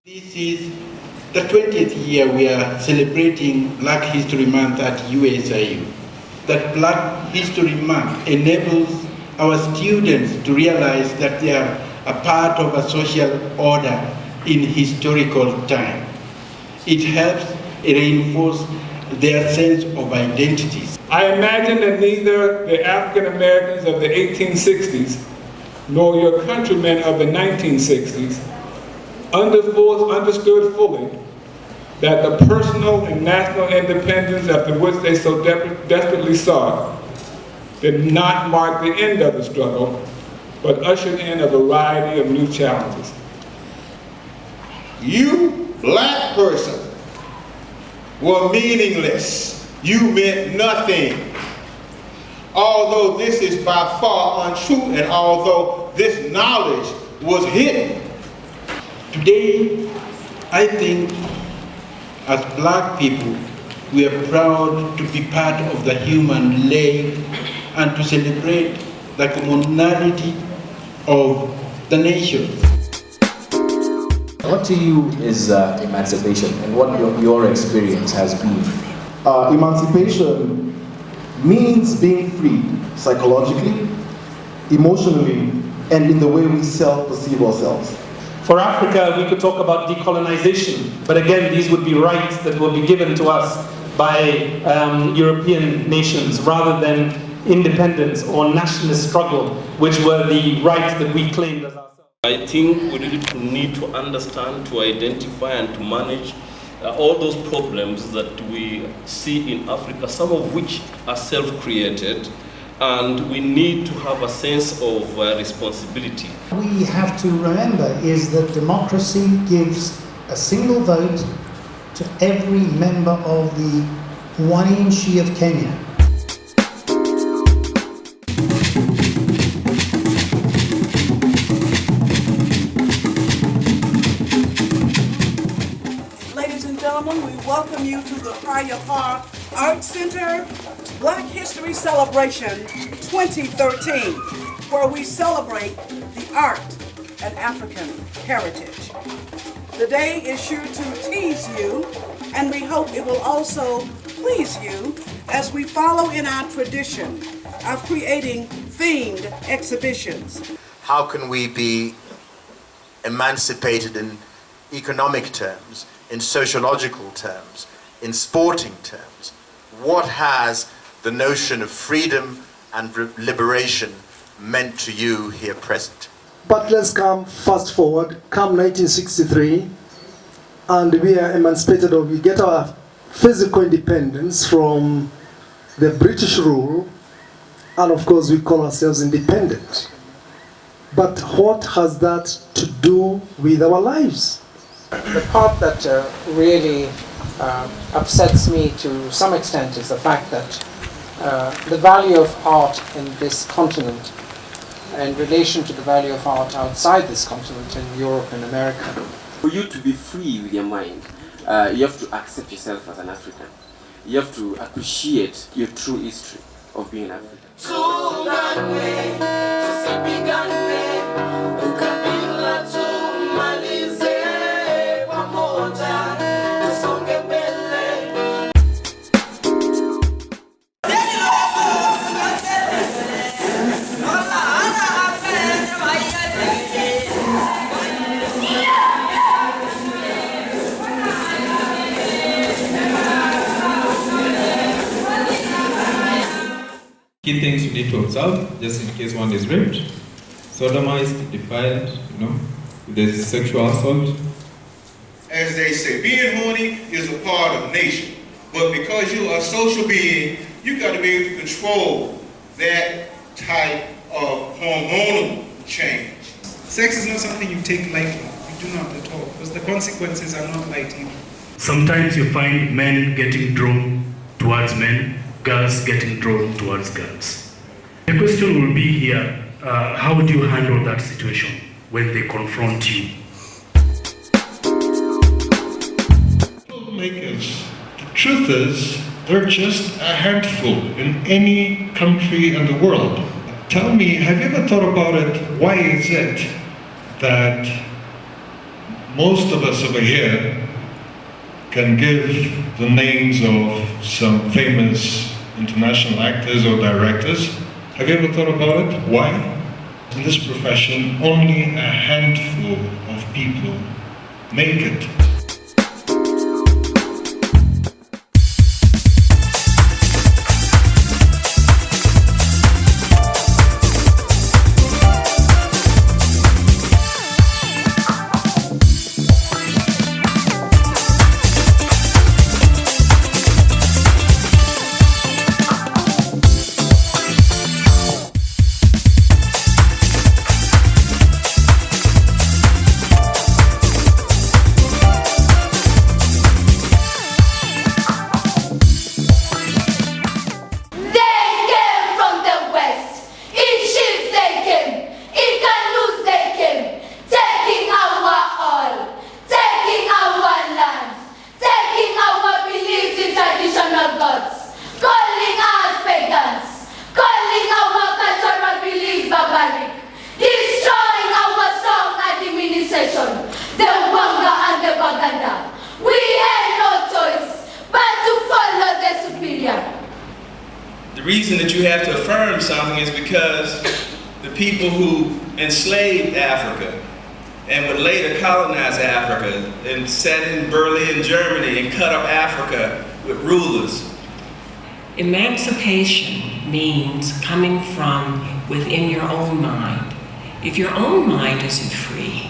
This is the 20th year we are celebrating Black History Month at USIU. That Black History Month enables our students to realize that they are a part of a social order in historical time. It helps reinforce their sense of identities. I imagine that neither the African Americans of the 1860s nor your countrymen of the 1960s understood fully that the personal and national independence after which they so desperately sought did not mark the end of the struggle, but ushered in a variety of new challenges. You, black person, were meaningless. You meant nothing. Although this is by far untrue, and although this knowledge was hidden. Today, I think as Black people, we are proud to be part of the human leg and to celebrate the commonality of the nation. What to you is emancipation, and what your experience has been? Emancipation means being free psychologically, emotionally, and in the way we self-perceive ourselves. For Africa, we could talk about decolonization, but again, these would be rights that will be given to us by European nations rather than independence or nationalist struggle, which were the rights that we claimed as ourselves. I think we need to understand, to identify and to manage all those problems that we see in Africa, some of which are self-created, and we need to have a sense of responsibility. We have to remember is that democracy gives a single vote to every member of the Wananchi of Kenya. Ladies and gentlemen, we welcome you to the Rachael Art Center Black History Celebration 2013, where we celebrate the art and African heritage. The day is sure to tease you, and we hope it will also please you as we follow in our tradition of creating themed exhibitions. How can we be emancipated in economic terms, in sociological terms, in sporting terms? What has the notion of freedom and liberation meant to you here present? But let's come fast forward, come 1963, and we are emancipated, or we get our physical independence from the British rule, and of course we call ourselves independent. But what has that to do with our lives? The part that really upsets me to some extent is the fact that the value of art in this continent in relation to the value of art outside this continent in Europe and America. For you to be free with your mind, you have to accept yourself as an African. You have to appreciate your true history of being an African. Key things you need to observe, just in case one is raped, sodomized, defiled, if there's sexual assault. As they say, being horny is a part of nature. But because you are a social being, you got to be able to control that type of hormonal change. Sex is not something you take lightly. You do not at all, because the consequences are not light either. Sometimes you find men getting drawn towards men, girls getting drawn towards girls. The question will be here, how do you handle that situation when they confront you? Troublemakers, the truth is, they're just a handful in any country in the world. Tell me, have you ever thought about it, why is it that most of us over here can give the names of some famous international actors or directors. Have you ever thought about it? Why? In this profession, only a handful of people make it. The reason that you have to affirm something is because the people who enslaved Africa and would later colonize Africa and sat in Berlin, Germany, and cut up Africa with rulers. Emancipation means coming from within your own mind. If your own mind isn't free,